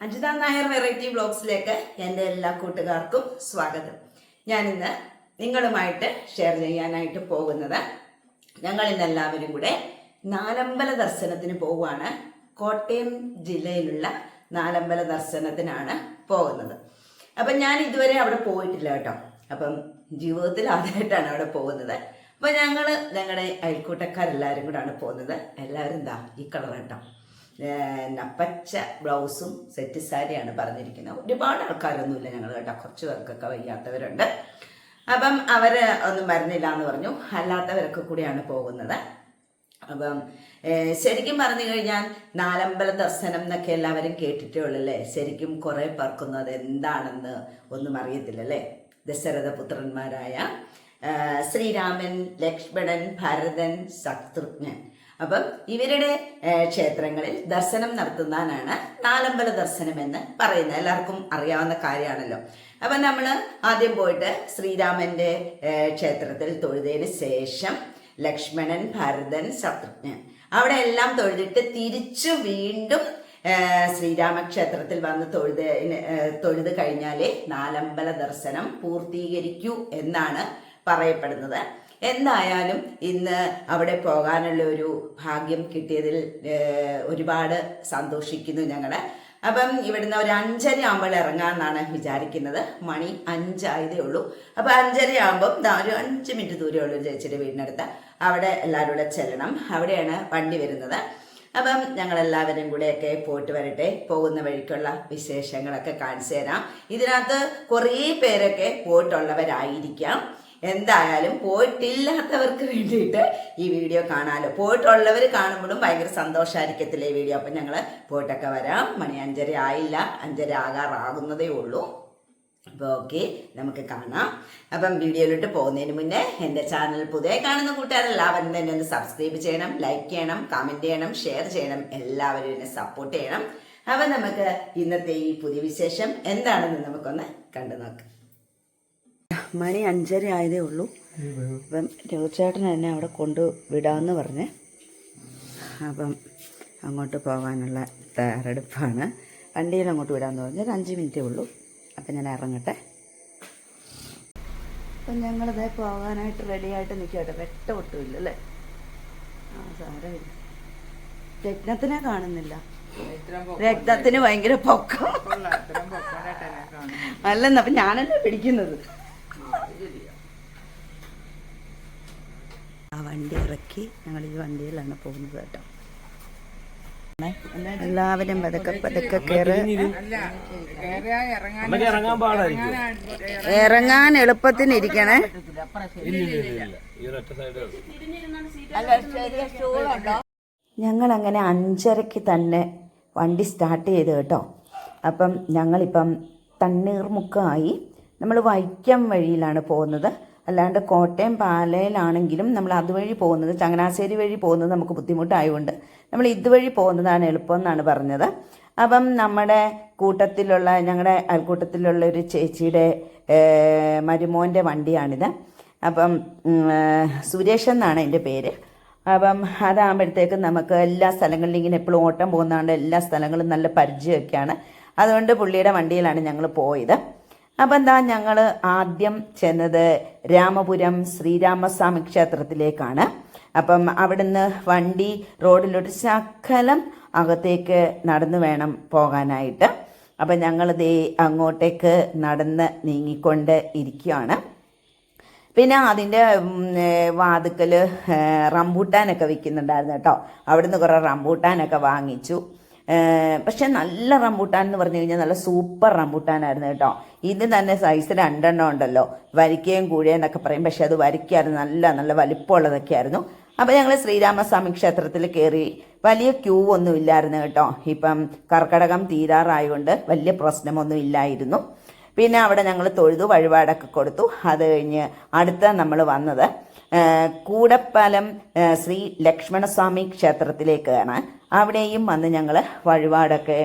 Anjitha Nair variety വ്ലോഗ്സിലേക്ക് എൻ്റെ എല്ലാ കൂട്ടുകാർക്കും സ്വാഗതം. ഞാനിന്ന് നിങ്ങളുമായിട്ട് ഷെയർ ചെയ്യാനായിട്ട് പോകുന്നത് ഞങ്ങൾ ഇന്നെല്ലാവരും കൂടെ നാലമ്പല ദർശനത്തിന് പോവുകയാണ്. കോട്ടയം ജില്ലയിലുള്ള നാലമ്പല ദർശനത്തിനാണ് പോകുന്നത്. അപ്പം ഞാൻ ഇതുവരെ അവിടെ പോയിട്ടില്ല കേട്ടോ. അപ്പം ജീവിതത്തിൽ ആദ്യമായിട്ടാണ് അവിടെ പോകുന്നത്. അപ്പം ഞങ്ങളുടെ അയൽക്കൂട്ടക്കാരെല്ലാവരും കൂടെയാണ് പോകുന്നത്. എല്ലാവരും എന്താ ഈ കളർ കേട്ടോ, പച്ച ബ്ലൗസും സെറ്റ് സാരിയാണ് പറഞ്ഞിരിക്കുന്നത്. ഒരുപാട് ആൾക്കാരൊന്നുമില്ല ഞങ്ങൾ കേട്ടോ, കുറച്ച് പേർക്കൊക്കെ വയ്യാത്തവരുണ്ട്. അപ്പം അവർ ഒന്നും വരുന്നില്ല എന്ന് പറഞ്ഞു. അല്ലാത്തവരൊക്കെ കൂടിയാണ് പോകുന്നത്. അപ്പം ശരിക്കും പറഞ്ഞു കഴിഞ്ഞാൽ നാലമ്പല ദർശനം എന്നൊക്കെ എല്ലാവരും കേട്ടിട്ടേ ഉള്ളല്ലേ. ശരിക്കും കുറേ പേർക്കൊന്നും അത് എന്താണെന്ന് ഒന്നും അറിയത്തില്ലല്ലേ. ദശരഥപുത്രന്മാരായ ശ്രീരാമൻ, ലക്ഷ്മണൻ, ഭരതൻ, ശത്രുഘ്നൻ, അപ്പം ഇവരുടെ ക്ഷേത്രങ്ങളിൽ ദർശനം നടത്തുന്നതാണ് നാലമ്പല ദർശനം എന്ന് പറയുന്നത്. എല്ലാവർക്കും അറിയാവുന്ന കാര്യമാണല്ലോ. അപ്പം നമ്മൾ ആദ്യം പോയിട്ട് ശ്രീരാമൻ്റെ ക്ഷേത്രത്തിൽ തൊഴുതതിന് ശേഷം ലക്ഷ്മണൻ, ഭരതൻ, ശത്രുഘ്നൻ അവിടെ എല്ലാം തൊഴുതിട്ട് തിരിച്ചു വീണ്ടും ശ്രീരാമക്ഷേത്രത്തിൽ വന്ന് തൊഴുത് കഴിഞ്ഞാലേ നാലമ്പല ദർശനം പൂർത്തീകരിക്കൂ എന്നാണ് പറയപ്പെടുന്നത്. എന്തായാലും ഇന്ന് അവിടെ പോകാനുള്ള ഒരു ഭാഗ്യം കിട്ടിയതിൽ ഒരുപാട് സന്തോഷിക്കുന്നു ഞങ്ങൾ. അപ്പം ഇവിടുന്ന് ഒരു 5:30 ആകുമ്പോൾ ഇറങ്ങാമെന്നാണ് വിചാരിക്കുന്നത്. മണി 5 ആയതേ ഉള്ളൂ. അപ്പം 5:30 ആകുമ്പം ഒരു 5 മിനിറ്റ് ദൂരമുള്ളൂ ചേച്ചിയുടെ വീടിനടുത്ത്. അവിടെ എല്ലാവരും കൂടെ ചെല്ലണം. അവിടെയാണ് വണ്ടി വരുന്നത്. അപ്പം ഞങ്ങളെല്ലാവരും കൂടെയൊക്കെ പോയിട്ട് വരട്ടെ. പോകുന്ന വഴിക്കുള്ള വിശേഷങ്ങളൊക്കെ കാണിച്ചു തരാം. ഇതിനകത്ത് കുറേ പേരൊക്കെ പോയിട്ടുള്ളവരായിരിക്കാം. എന്തായാലും പോയിട്ടില്ലാത്തവർക്ക് വേണ്ടിയിട്ട് ഈ വീഡിയോ കാണാമല്ലോ. പോയിട്ടുള്ളവർ കാണുമ്പോഴും ഭയങ്കര സന്തോഷമായിരിക്കത്തില്ലേ ഈ വീഡിയോ. അപ്പം ഞങ്ങൾ പോയിട്ടൊക്കെ വരാം. മണി 5:30 ആയില്ല, 5:30 ആകാറാകുന്നതേ ഉള്ളൂ. അപ്പോൾ ഓക്കെ, നമുക്ക് കാണാം. അപ്പം വീഡിയോയിലോട്ട് പോകുന്നതിന് മുന്നേ എൻ്റെ ചാനൽ പുതിയ കാണുന്ന കൂട്ടുകാരെല്ലാവരും തന്നെ ഒന്ന് സബ്സ്ക്രൈബ് ചെയ്യണം, ലൈക്ക് ചെയ്യണം, കമൻറ്റ് ചെയ്യണം, ഷെയർ ചെയ്യണം. എല്ലാവരും എന്നെ സപ്പോർട്ട് ചെയ്യണം. അപ്പം നമുക്ക് ഇന്നത്തെ ഈ പുതിയ വിശേഷം എന്താണെന്ന് നമുക്കൊന്ന് കണ്ടു നോക്കാം. മണി 5:30 ആയതേ ഉള്ളൂ. അപ്പം രഘുചേട്ടൻ എന്നെ അവിടെ കൊണ്ട് വിടാമെന്ന് പറഞ്ഞ് അപ്പം അങ്ങോട്ട് പോകാനുള്ള തയ്യാറെടുപ്പാണ്. വണ്ടിയിൽ അങ്ങോട്ട് വിടാമെന്ന് പറഞ്ഞ് ഒരു 5 മിനിറ്റേ ഉള്ളൂ. അപ്പം ഞാൻ ഇറങ്ങട്ടെ. അപ്പം ഞങ്ങളിത് പോകാനായിട്ട് റെഡിയായിട്ട് നിൽക്കട്ടെ. വെട്ട ഒട്ടുമില്ല അല്ലേ? സാരമില്ല. രത്നത്തിനെ കാണുന്നില്ല. രക്തത്തിന് ഭയങ്കര പൊക്കം അല്ലെന്ന്. അപ്പം ഞാനല്ലേ പിടിക്കുന്നത്. ആ വണ്ടി ഇറക്കി ഞങ്ങൾ ഈ വണ്ടിയിലാണ് പോകുന്നത് കേട്ടോ. എല്ലാവരും പതുക്കെ കയറി. ഇറങ്ങാൻ എളുപ്പത്തിനിരിക്കണേ. ഞങ്ങൾ അങ്ങനെ 5:30 തന്നെ വണ്ടി സ്റ്റാർട്ട് ചെയ്ത് കേട്ടോ. അപ്പം ഞങ്ങളിപ്പം തണ്ണീർമുക്കമായി. നമ്മൾ വൈക്കം വഴിയിലാണ് പോകുന്നത്. അല്ലാണ്ട് കോട്ടയം പാലയിലാണെങ്കിലും നമ്മൾ അതുവഴി പോകുന്നത്, ചങ്ങനാശ്ശേരി വഴി പോകുന്നത് നമുക്ക് ബുദ്ധിമുട്ടായതുകൊണ്ട് നമ്മൾ ഇതുവഴി പോകുന്നതാണ് എളുപ്പം എന്നാണ് പറഞ്ഞത്. അപ്പം നമ്മുടെ കൂട്ടത്തിലുള്ള, ഞങ്ങളുടെ അയൽക്കൂട്ടത്തിലുള്ള ഒരു ചേച്ചിയുടെ മരുമോൻ്റെ വണ്ടിയാണിത്. അപ്പം സുരേഷ് എന്നാണ് എൻ്റെ പേര്. അപ്പം അതാകുമ്പോഴത്തേക്കും നമുക്ക് എല്ലാ സ്ഥലങ്ങളിലും ഇങ്ങനെ എപ്പോഴും ഓട്ടം പോകുന്നതുകൊണ്ട് എല്ലാ സ്ഥലങ്ങളും നല്ല പരിചയമൊക്കെയാണ്. അതുകൊണ്ട് പുള്ളിയുടെ വണ്ടിയിലാണ് ഞങ്ങൾ പോയത്. അപ്പം എന്താ, ഞങ്ങൾ ആദ്യം ചെന്നത് രാമപുരം ശ്രീരാമസ്വാമി ക്ഷേത്രത്തിലേക്കാണ്. അപ്പം അവിടുന്ന് വണ്ടി റോഡിലോട്ട് ശകലം അകത്തേക്ക് നടന്നു വേണം പോകാനായിട്ട്. അപ്പം ഞങ്ങൾ ദേ അങ്ങോട്ടേക്ക് നടന്ന് നീങ്ങിക്കൊണ്ട് ഇരിക്കുകയാണ്. പിന്നെ അതിൻ്റെ വാതുക്കൽ റംബൂട്ടാനൊക്കെ വിൽക്കുന്നുണ്ടായിരുന്നു കേട്ടോ. അവിടുന്ന് കുറേ റംബൂട്ടാനൊക്കെ വാങ്ങിച്ചു. പക്ഷെ നല്ല റംബൂട്ടാൻ എന്ന് പറഞ്ഞു കഴിഞ്ഞാൽ നല്ല സൂപ്പർ റംബൂട്ടാനായിരുന്നു കേട്ടോ. ഇത് തന്നെ സൈസ് 2 എണ്ണം ഉണ്ടല്ലോ, വരിക്കയും കൂഴയെന്നൊക്കെ പറയും. പക്ഷെ അത് വരിക്കായിരുന്നു, നല്ല നല്ല വലിപ്പമുള്ളതൊക്കെ ആയിരുന്നു. അപ്പോൾ ഞങ്ങൾ ശ്രീരാമസ്വാമി ക്ഷേത്രത്തിൽ കയറി. വലിയ ക്യൂ ഒന്നും ഇല്ലായിരുന്നു കേട്ടോ. ഇപ്പം കർക്കടകം തീരാറായതുകൊണ്ട് വലിയ പ്രശ്നമൊന്നും ഇല്ലായിരുന്നു. പിന്നെ അവിടെ ഞങ്ങൾ തൊഴുതു, വഴിപാടൊക്കെ കൊടുത്തു. അത് കഴിഞ്ഞ് അടുത്ത നമ്മൾ വന്നത് കൂടപ്പാലം ശ്രീ ലക്ഷ്മണസ്വാമി ക്ഷേത്രത്തിലേക്കാണ്. അവിടെയും വന്ന് ഞങ്ങൾ വഴിപാടൊക്കെ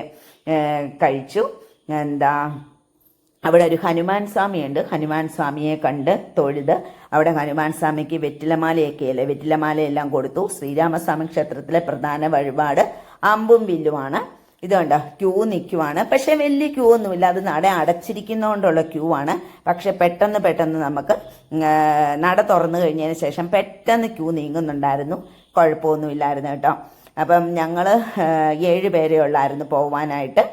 കഴിച്ചു. അവിടെ ഒരു ഹനുമാൻ സ്വാമിയുണ്ട്. ഹനുമാൻ സ്വാമിയെ കണ്ട് തൊഴുത് അവിടെ ഹനുമാൻ സ്വാമിക്ക് വെറ്റിലമാലയെല്ലാം കൊടുത്തു. ശ്രീരാമസ്വാമി ക്ഷേത്രത്തിലെ പ്രധാന വഴിപാട് അമ്പും വില്ലുമാണ്. ഇത് കണ്ടോ ക്യൂ നിൽക്കുവാണ്. പക്ഷെ വലിയ ക്യൂ ഒന്നുമില്ല, അത് നട അടച്ചിരിക്കുന്നതുകൊണ്ടുള്ള ക്യൂ ആണ്. പക്ഷെ പെട്ടെന്ന് നമുക്ക് നട തുറന്നു കഴിഞ്ഞതിന് ശേഷം പെട്ടെന്ന് ക്യൂ നീങ്ങുന്നുണ്ടായിരുന്നു, കുഴപ്പമൊന്നുമില്ലായിരുന്നു കേട്ടോ. അപ്പം ഞങ്ങൾ 7 പേരേ ഉള്ളായിരുന്നു പോവാനായിട്ട്.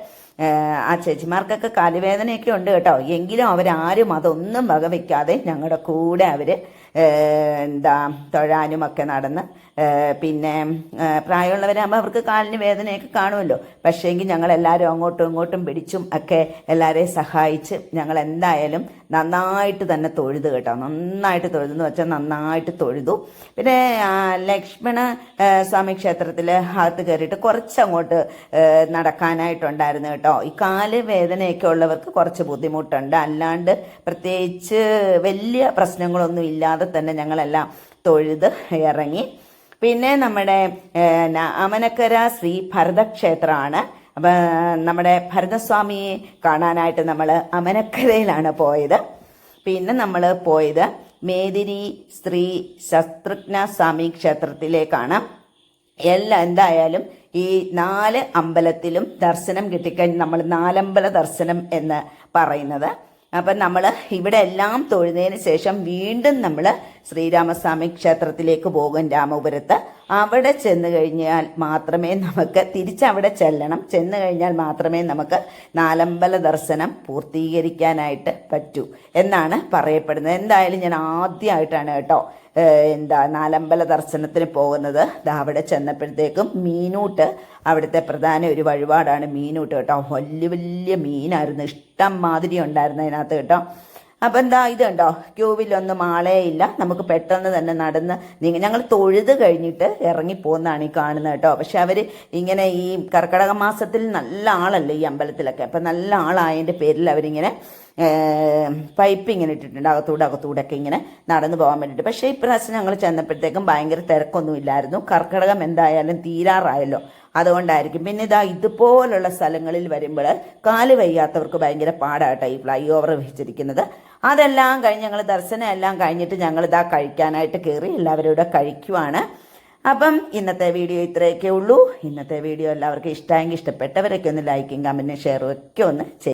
ആ ചേച്ചിമാർക്കൊക്കെ കാലുവേദനയൊക്കെ ഉണ്ട് കേട്ടോ, എങ്കിലും അവരാരും അതൊന്നും വകവെക്കാതെ ഞങ്ങളുടെ കൂടെ അവർ തൊഴാനുമൊക്കെ നടന്ന്, പിന്നെ പ്രായമുള്ളവരാകുമ്പോൾ അവർക്ക് കാലിന് വേദനയൊക്കെ കാണുമല്ലോ. പക്ഷേങ്കിൽ ഞങ്ങളെല്ലാവരും അങ്ങോട്ടും ഇങ്ങോട്ടും പിടിച്ചും ഒക്കെ എല്ലാവരെയും സഹായിച്ച് ഞങ്ങൾ എന്തായാലും നന്നായിട്ട് തന്നെ തൊഴുതു കേട്ടോ. നന്നായിട്ട് തൊഴുതെന്ന് വെച്ചാൽ നന്നായിട്ട് തൊഴുതു. പിന്നെ ലക്ഷ്മണ സ്വാമി ക്ഷേത്രത്തിൽ അകത്ത് കയറിയിട്ട് കുറച്ചങ്ങോട്ട് നടക്കാനായിട്ടുണ്ടായിരുന്നു കേട്ടോ. ഈ കാല് വേദനയൊക്കെ ഉള്ളവർക്ക് കുറച്ച് ബുദ്ധിമുട്ടുണ്ട്, അല്ലാണ്ട് പ്രത്യേകിച്ച് വലിയ പ്രശ്നങ്ങളൊന്നും ഇല്ലാതെ തന്നെ ഞങ്ങളെല്ലാം തൊഴുത് ഇറങ്ങി. പിന്നെ നമ്മുടെ അമനക്കര ശ്രീ ഭരതക്ഷേത്രമാണ്. അപ്പം നമ്മുടെ ഭരതസ്വാമിയെ കാണാനായിട്ട് നമ്മൾ അമനക്കരയിലാണ് പോയത്. പിന്നെ നമ്മൾ പോയത് മേദിനി ശ്രീ ശത്രുഘ്ന സ്വാമി ക്ഷേത്രത്തിലേക്കാണ്. എന്തായാലും ഈ 4 അമ്പലത്തിലും ദർശനം കിട്ടിക്കഴിഞ്ഞ് നമ്മൾ 4 അമ്പല ദർശനം എന്ന് പറയുന്നത്. അപ്പം നമ്മൾ ഇവിടെ എല്ലാം തൊഴുന്നതിന് ശേഷം വീണ്ടും നമ്മൾ ശ്രീരാമസ്വാമി ക്ഷേത്രത്തിലേക്ക് പോകും, രാമപുരത്ത്. അവിടെ ചെന്ന് കഴിഞ്ഞാൽ മാത്രമേ നമുക്ക് തിരിച്ചവിടെ ചെല്ലണം. ചെന്ന് കഴിഞ്ഞാൽ മാത്രമേ നമുക്ക് 4 അമ്പല ദർശനം പൂർത്തീകരിക്കാനായിട്ട് പറ്റൂ എന്നാണ് പറയപ്പെടുന്നത്. എന്തായാലും ഞാൻ ആദ്യമായിട്ടാണ് കേട്ടോ 4 അമ്പല ദർശനത്തിന് പോകുന്നത്. അവിടെ ചെന്നപ്പോഴത്തേക്കും മീനൂട്ട്, അവിടുത്തെ പ്രധാന ഒരു വഴിപാടാണ് മീനൂട്ട് കേട്ടോ. വലിയ മീനായിരുന്നു, ഇഷ്ടം മാതിരി ഉണ്ടായിരുന്നു അതിനകത്ത് കേട്ടോ. അപ്പം ഇത് കണ്ടോ, ക്യൂവിലൊന്നും ആളേ ഇല്ല, നമുക്ക് പെട്ടെന്ന് തന്നെ നടന്ന് ഞങ്ങൾ തൊഴുത് കഴിഞ്ഞിട്ട് ഇറങ്ങിപ്പോകുന്നതാണ് ഈ കാണുന്നത് കേട്ടോ. പക്ഷെ അവർ ഇങ്ങനെ ഈ കർക്കിടക മാസത്തിൽ നല്ല ആളല്ലേ ഈ അമ്പലത്തിലൊക്കെ, അപ്പം നല്ല ആളായതിൻ്റെ പേരിൽ അവരിങ്ങനെ പൈപ്പ് ഇങ്ങനെ ഇട്ടിട്ടുണ്ട് അകത്തൂടൊക്കെ ഇങ്ങനെ നടന്നു പോകാൻ വേണ്ടിയിട്ട്. പക്ഷേ ഇപ്രാവശ്യം ഞങ്ങൾ ചെന്നപ്പോഴത്തേക്കും ഭയങ്കര തിരക്കൊന്നും ഇല്ലായിരുന്നു. കർക്കിടകം എന്തായാലും തീരാറായല്ലോ, അതുകൊണ്ടായിരിക്കും. പിന്നെ ഇതുപോലുള്ള സ്ഥലങ്ങളിൽ വരുമ്പോൾ കാല് വയ്യാത്തവർക്ക് ഭയങ്കര പാടാട്ടോ ഈ ഫ്ലൈ ഓവർ വെച്ചിരിക്കുന്നത്. അതെല്ലാം കഴിഞ്ഞ് ഞങ്ങൾ ദർശനം എല്ലാം കഴിഞ്ഞിട്ട് ഞങ്ങൾ കഴിക്കാനായിട്ട് കയറി, എല്ലാവരും ഇവിടെ കഴിക്കുവാണ്. അപ്പം ഇന്നത്തെ വീഡിയോ ഇത്രയൊക്കെ ഉള്ളൂ. ഇന്നത്തെ വീഡിയോ എല്ലാവർക്കും ഇഷ്ടമെങ്കിൽ ഇഷ്ടപ്പെട്ടവരൊക്കെ ഒന്ന് ലൈക്കും കമൻറ്റും ഷെയറും ഒക്കെ ഒന്ന് ചെയ്യും.